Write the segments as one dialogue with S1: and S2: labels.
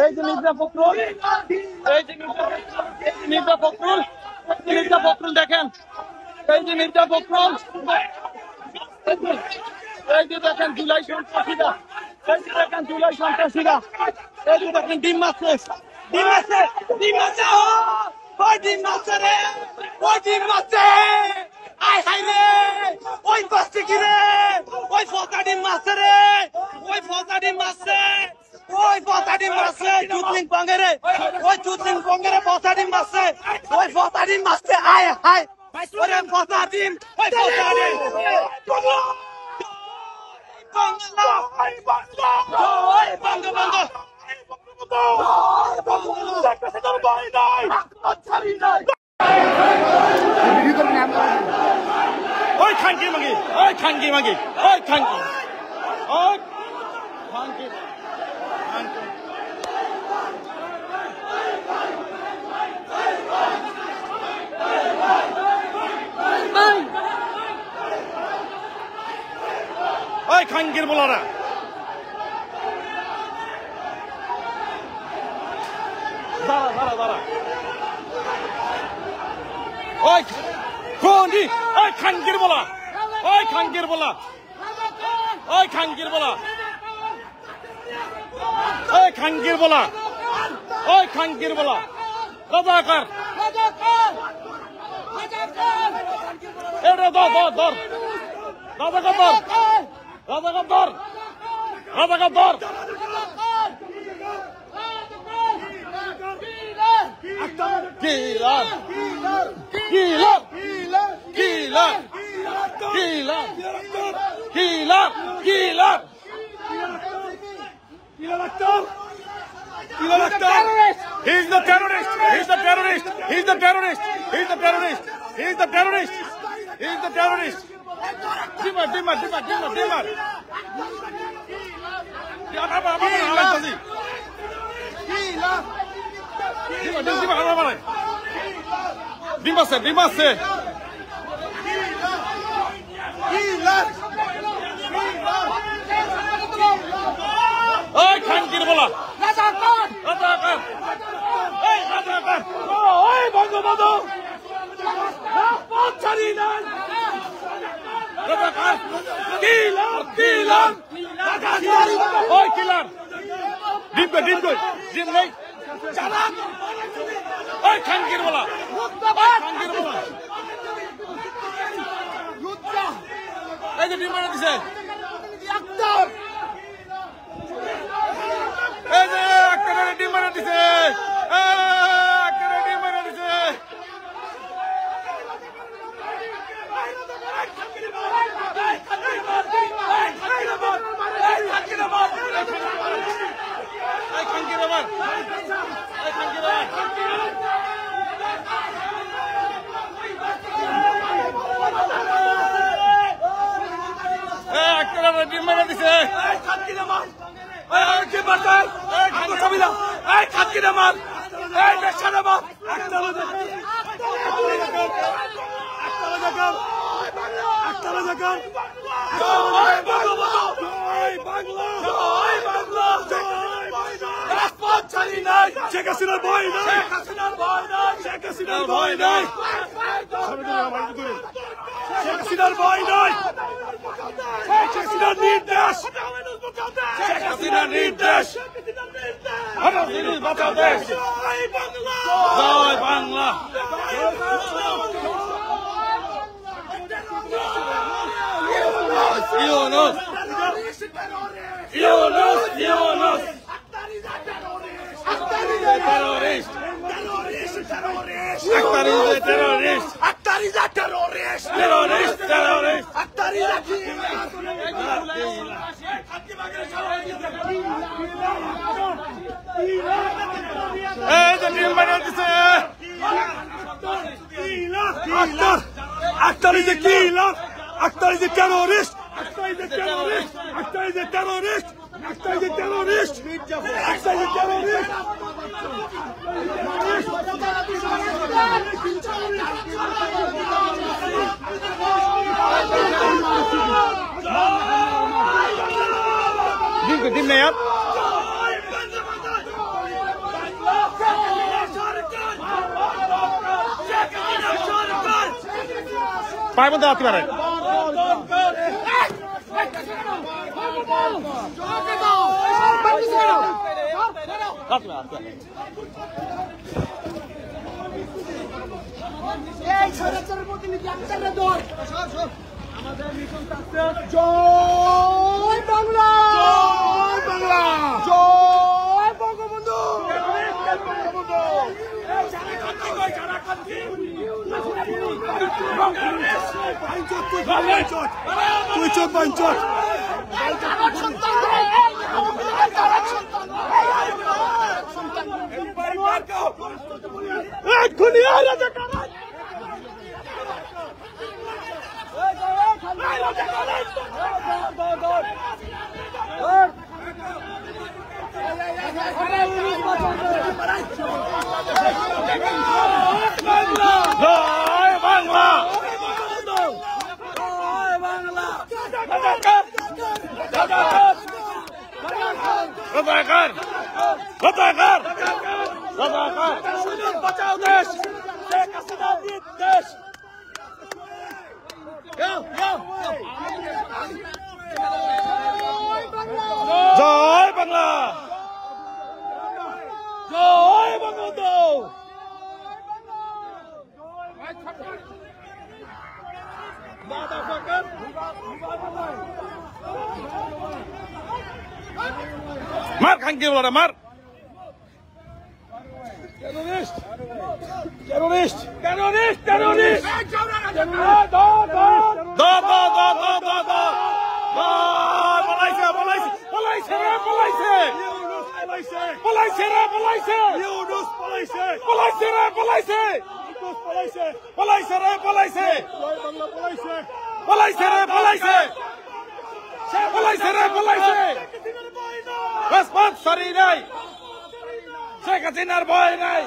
S1: এই যে মির্জা ফখরুল, এই যে মির্জা ফখরুল, মির্জা ফখরুল দেখেন, এই যে মির্জা ফখরুল, এই যে দেখেন জুলাই সন্ত্রাসীরা, এই যে দেখেন জুলাই সন্ত্রাসীরা, এই যে দেখেন ডিম মারছে, ডিম মারছে, ডিম মারছে, ওই ডিম মারছে রে, ওই ডিম মারছে, আয় হাই রে, ওই পাশে কি রে, ওই ফোকা ডিম মারছে রে, ওই ফোকা ডিম মারছে, ওই ফোকা ডিম মারছে, চুতলিং পঙ্গেরে, ওই চুতলিং পঙ্গেরে ফোকা ডিম মারছে, ওই ফোকা ডিম মারছে, আয় হাই, ওরে ফোকা ডিম, ওই ফোকা ডিম,
S2: ওই খানকি মাগি, ওই খানকি মাগি, ওই খানকি, ওই খানকি, খানকি। ওই খানকির বলারা দাঁড়া দাঁড়া দাঁড়া, ওই কোনি, ওই খানকির বলা, ওই খানকির বলা, ওই খানকির বলা, ওই খানকির বলা, ওই খানকির বলা, রাজাকার, এটা ধর ধর ধর, রাজাকার ধর, রাজাকার ধর, রাজাকার ধর, কিলার, কিলার, কিলার, কিলার, কিলার, কিলার, He's the terrorist. He's the terrorist. He's the terrorist. He's the terrorist. He's the terrorist. He's the terrorist. Dimar, dimar, dimar, dimar, dimar. Apa apa apa apa tadi? Dimar, dimar, apa apa? Dimar se, dimar se. ওই খানকির বলা, রাজাকার, রাজাকার, এই রাজাকার, ওই বঙ্গবন্ধু, ছাড়ি নাই, রাজাকার, কিলার, কিলার, ওই কিলার, ডিম কই, ডিম কই, ডিম নেই, চালাক, ওই খানকির বলা, খানকির বলা, এই যে ডিম মারা দিছে, এই যে একটা ডিম মারা দিছে, একটা ডিম মারা দিছে, একটা ডিম মারা দিছে, শেখ হাসিনার ভয় নাই, শেখ হাসিনার ভয় নাই, শেখ হাসিনার ভয় নাই, শেখ হাসিনার নির্দেশ, শেখ হাসিনার নির্দেশ, বাঁচাও দেশ, জয় Bangla, Yunus, Yunus, Yunus, terrorist, terrorist, Akhtar is a terrorist, Akhtar is a terrorist, terrorist, terrorist, Akhtar is a Akhtar is a killer, Akhtar is a terrorist, Akhtar is a terrorist, Akhtar is a terrorist, Akhtar is a terrorist, Akhtar is a terrorist. Din ne yap? পায়ের মধ্যে আসতে পারে
S1: আমাদের mission success জয় বাংলা জয় বাংলা জয় বঙ্গবন্ধু বাঁচাও দেশ শেখ হাসিনা দেশ জয় বাংলা জয় বঙ্গবন্ধু
S2: মার খাঙ্কি বলো মার
S1: টেরোরিস্ট টেরোরিস্ট টেরোরিস্ট টেরোরিস্ট
S2: পলাইছে পলাইছে পলাইছে রে পলাইছে পলাইছে রে পলাইছে পলাইছে রে পলাইছে পলাইছে রে পলাইছে পলাইছে রে পলাইছে পলাইছে রে পলাইছে বাস সরি নাই শেখ হাসিনার ভয় নাই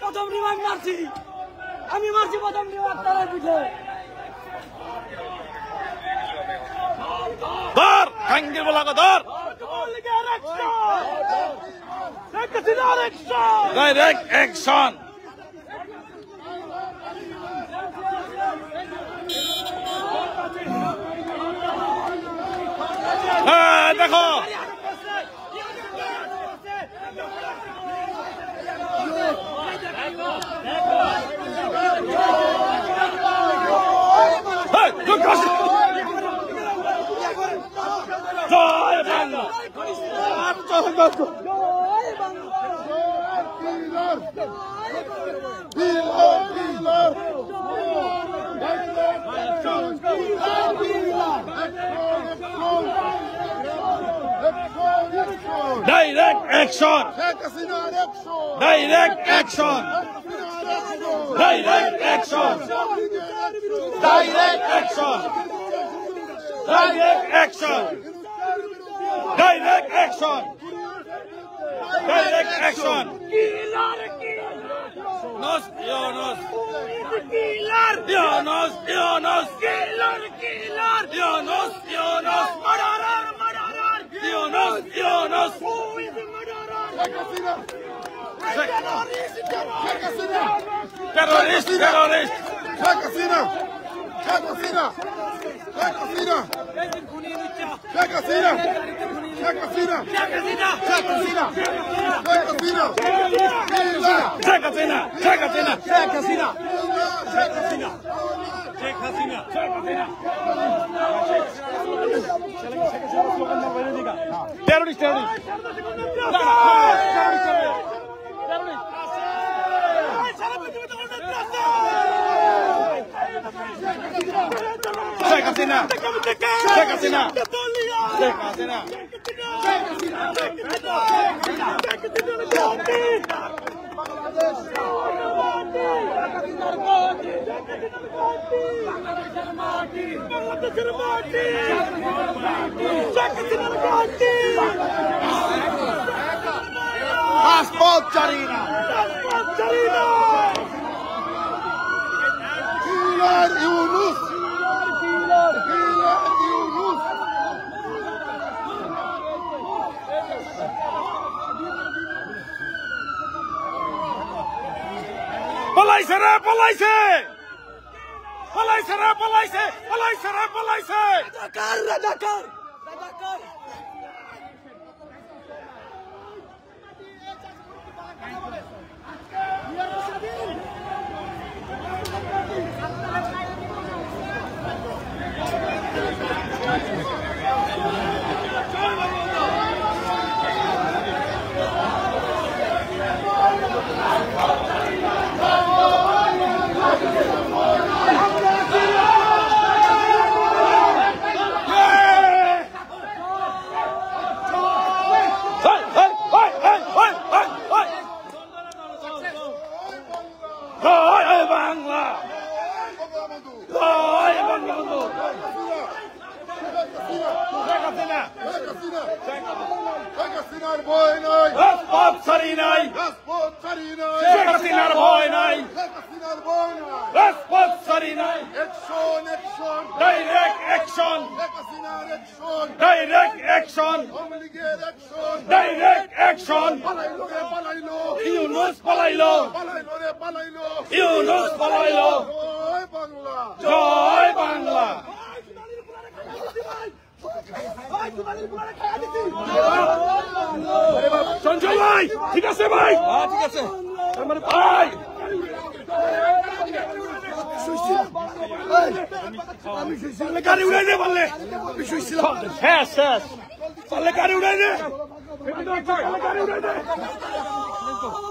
S1: প্রথম রিমান্ড মারছি আমি মারছি প্রথম রিমান্ড তারা পিঠে
S2: ধর খাঙ্গির বলা ধর ডাইরেক্ট অ্যাকশন হ্যাঁ দেখো জয় বাংলা direct action direct action direct action direct action direct action direct action direct action Nos, Dionos, Dionos, Dionos, Dionos, Dionos, Dionos, murderer, murderer, Dionos, Dionos, who is the murderer? Terrorist, terrorist, terrorist, Sheikh Hasina, Sheikh Hasina, Sheikh Hasina. Passport Charina. Killer Yunus. পলাইছে রে পলাইছে পলাইছে রে পলাইছে পলাইছে রে পলাইছে
S1: রাজাকার রাজাকার রাজাকার
S2: বাংলা জয় বঙ্গবন্ধু শেখ হাসিনা রাজপথ ছাড়ি নাই শেখ হাসিনার ভয় নাই রাজপথ ছাড়ি নাই direct action direct action direct action Yunus পালাইলো ইউনূস পালাইলো জয় বাংলা সঞ্জয় ভাই ঠিক আছে ভাই ঠিক আছে ভাই গাড়ি উড়াই দে বললে শেষ শেষ বললে গাড়ি উড়াই দে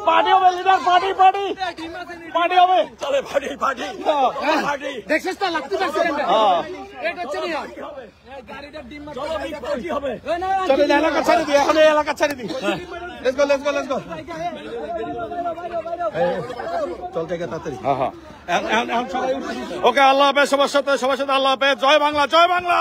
S2: পার্টি হবে লিডার পার্টি পার্টি পার্টি হবে চলে পার্টি পার্টি পার্টি
S1: দেখছিস তো লাগতে পারছে এটা হচ্ছে না
S2: চলে এলাকা ছাড়ি দিই এখন এলাকা ছাড়ি দিই let's go let's go let's go চল থেকে তাড়াতাড়ি ওকে আল্লাহ হাফেজ সবার সাথে আল্লাহ হাফেজ জয় বাংলা জয় বাংলা